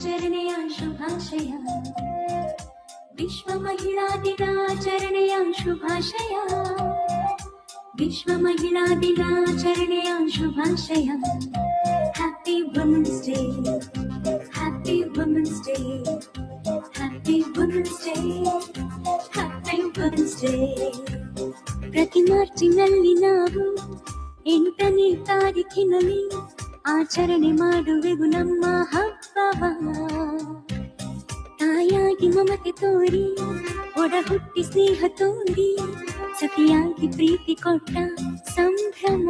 ಚರಣೆಯ ಶುಭಾಶಯ ವಿಶ್ವ ಮಹಿಳಾ ದಿನಾಚರಣೆಯ ಶುಭಾಶಯ ವಿಶ್ವ ಮಹಿಳಾ ದಿನಾಚರಣೆಯ ಶುಭಾಶಯ happy women's day happy women's day happy women's day happy women's day ಪ್ರತಿ ಮಾರ್ಚಿನಲ್ಲಿ ನಾವು 8ನೇ ತಾರೀಖಿನಲ್ಲಿ ಆಚರಣೆ ಮಾಡುವೆವು ನಮ್ಮ ಹಬ್ಬವ ತಾಯಾಗಿ ಮಮತೆ ತೋರಿ ಒಡ ಹುಟ್ಟಿ ಸ್ನೇಹ ತೋರಿ ಸತಿಯಾಗಿ ಪ್ರೀತಿ ಕೊಟ್ಟ ಸಂಭ್ರಮ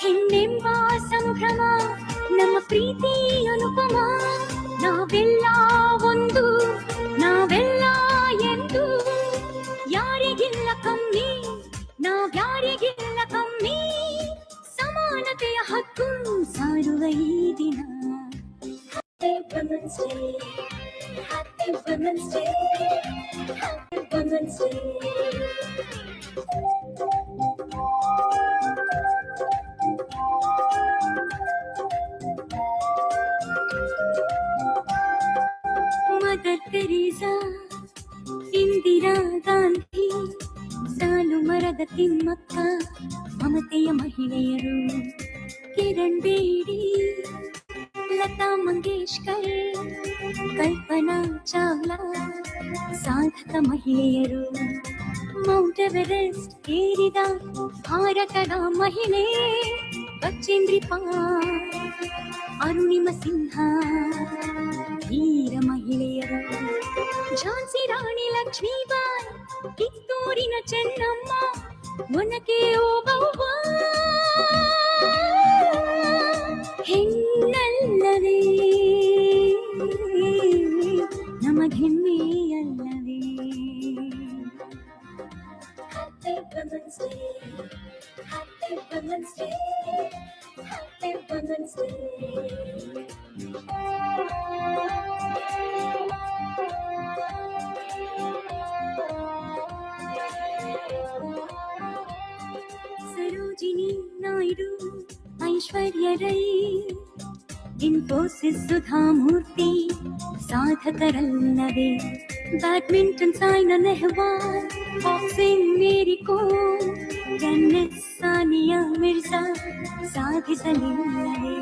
ಹೆಣ್ಣೆಂಬ ಸಂಭ್ರಮ ನಮ್ಮ ಪ್ರೀತಿ ಅನುಪಮ ನಾವೆಲ್ಲ ಒಂದು ನಾವೆಲ್ಲ ಎಂದು ಯಾರಿಗಿಲ್ಲ ಕಮ್ಮಿ ನಾವ್ಯಾರಿಗಿಲ್ಲ ಕಮ್ಮಿ ಸಮಾನತೆಯ ಹಕ್ಕು ಸಾರುವ ಈ ದಿನ Happy Women's Day Happy Women's Day Happy Women's Day mother Teresa Indira Gandhi Saalumarada Thimmakka ಮಮತೆಯ ಮಹಿಳೆಯರು ಕಿರಣ್ ಬೇಡಿ ಲತಾ ಮಂಗೇಶ್ಕರ್ ಕಲ್ಪನಾ ಚಾವ್ಲಾ ಸಾಧಕ ಮಹಿಳೆಯರು ಮೌಂಟ್ ಎವರೆಸ್ಟ್ ಏರಿದ ಭಾರತದ ಮಹಿಳೆ ಬಚೇಂದ್ರಿ ಪಾಲ್ ಅರುಣಿಮ ಸಿನ್ಹ ವೀರ ಮಹಿಳೆಯರು ಝಾನ್ಸಿ ರಾಣಿ ಲಕ್ಷ್ಮೀಬಾಯಿ ಕಿತ್ತೂರಿನ ಚೆನ್ನಮ್ಮ ಒನಕೆ ಓಬವ್ವ ಹೆಣ್ಣಲ್ಲವೇ ನಮಗೆಮ್ಮೆಯಲ್ಲವೇ Happy Women's Day Happy Women's Day Happy Women's Day Sarojini Naidu Aishwarya Rai Infosys Sudha Murthy ಸಾಧಕರಲ್ಲವೇ badminton Saina Nehwal boxing Mary Kom tennis Sania Mirza ಸಾಧಿಸಲಿಲ್ಲವೇ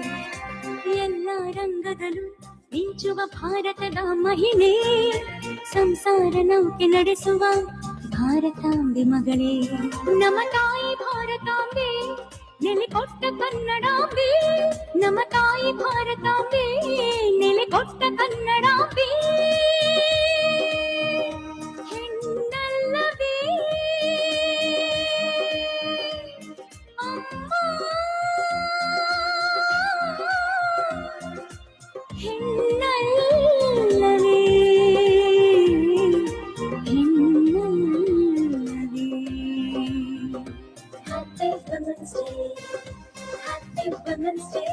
ಎಲ್ಲ ರಂಗದಲ್ಲೂ ಮಿಂಚುವ ಭಾರತದ ಮಹಿಳೆ ಸಂಸಾರ ನೌಕೆ ನಡೆಸುವ ಭಾರತಾಂಬೆ ಮಗಳೇ ನಮ್ಮ ತಾಯಿ ಭಾರತಾಂಬೆ ನೆಲೆ ಕೊಟ್ಟ ಕನ್ನಡಾಂಬೆ ನಮ್ಮ ತಾಯಿ ಭಾರತಾಂಬೆ ನೆಲೆ ಕೊಟ್ಟ ಕನ್ನಡಾಂಬೆ ಹೆಣ್ಣಲ್ಲವೇ ಅಮ್ಮ ಹೆಣ್ಣಲ್ಲವೇ Happy Women's Day Happy Women's Day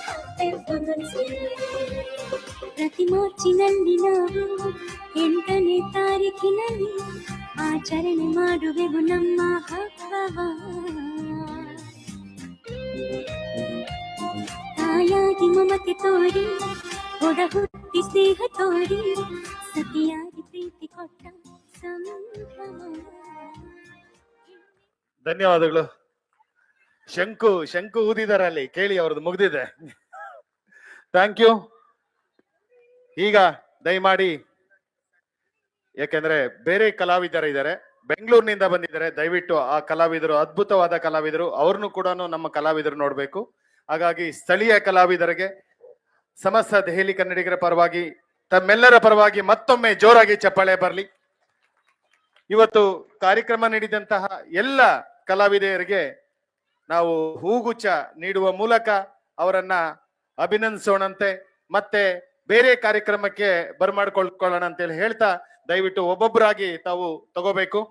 Happy Women's Day ಪ್ರತಿ ಮಾರ್ಚಿನಲ್ಲಿ ನಾವು 8ನೇ ತಾರೀಖಿನಲ್ಲಿ ಆಚರಣೆ ಮಾಡುವೆವು ನಮ್ಮ ಹಬ್ಬವ ತಾಯಾಗಿ ಮಮತೆ ತೋರಿ ಒಡ ಹುಟ್ಟಿ ಸ್ನೇಹ ತೋರಿ ಸತಿಯಾಗಿ ಪ್ರೀತಿ ಕೊಟ್ಟ ಸಂಭ್ರಮ ಧನ್ಯವಾದಗಳು. ಶಂಕು ಊದಿದಾರೆ ಅಲ್ಲಿ, ಕೇಳಿ ಅವ್ರದ್ದು ಮುಗ್ದಿದೆ. Thank you. ಈಗ ದಯಮಾಡಿ, ಯಾಕೆಂದ್ರೆ ಬೇರೆ ಕಲಾವಿದರು ಇದ್ದಾರೆ, ಬೆಂಗಳೂರಿನಿಂದ ಬಂದಿದ್ದಾರೆ, ದಯವಿಟ್ಟು ಆ ಕಲಾವಿದರು ಅದ್ಭುತವಾದ ಕಲಾವಿದರು, ಅವ್ರನ್ನು ಕೂಡ ನಮ್ಮ ಕಲಾವಿದರು ನೋಡ್ಬೇಕು. ಹಾಗಾಗಿ ಸ್ಥಳೀಯ ಕಲಾವಿದರಿಗೆ ಸಮಸ್ತ ದೆಹಲಿ ಕನ್ನಡಿಗರ ಪರವಾಗಿ, ತಮ್ಮೆಲ್ಲರ ಪರವಾಗಿ ಮತ್ತೊಮ್ಮೆ ಜೋರಾಗಿ ಚಪ್ಪಾಳೆ ಬರಲಿ. ಇವತ್ತು ಕಾರ್ಯಕ್ರಮ ನೀಡಿದಂತಹ ಎಲ್ಲ ಕಲಾವಿದರಿಗೆ ನಾವು ಹೂಗುಚ್ಛ ನೀಡುವ ಮೂಲಕ ಅವರನ್ನ ಅಭಿನಂದಿಸೋಣಂತೆ, ಮತ್ತೆ ಬೇರೆ ಕಾರ್ಯಕ್ರಮಕ್ಕೆ ಬರ್ಮಾಡ್ಕೊಳ್ಳೋಣ ಅಂತೇಳಿ ಹೇಳ್ತಾ, ದಯವಿಟ್ಟು ಒಬ್ಬೊಬ್ಬರಾಗಿ ತಾವು ತಗೋಬೇಕು.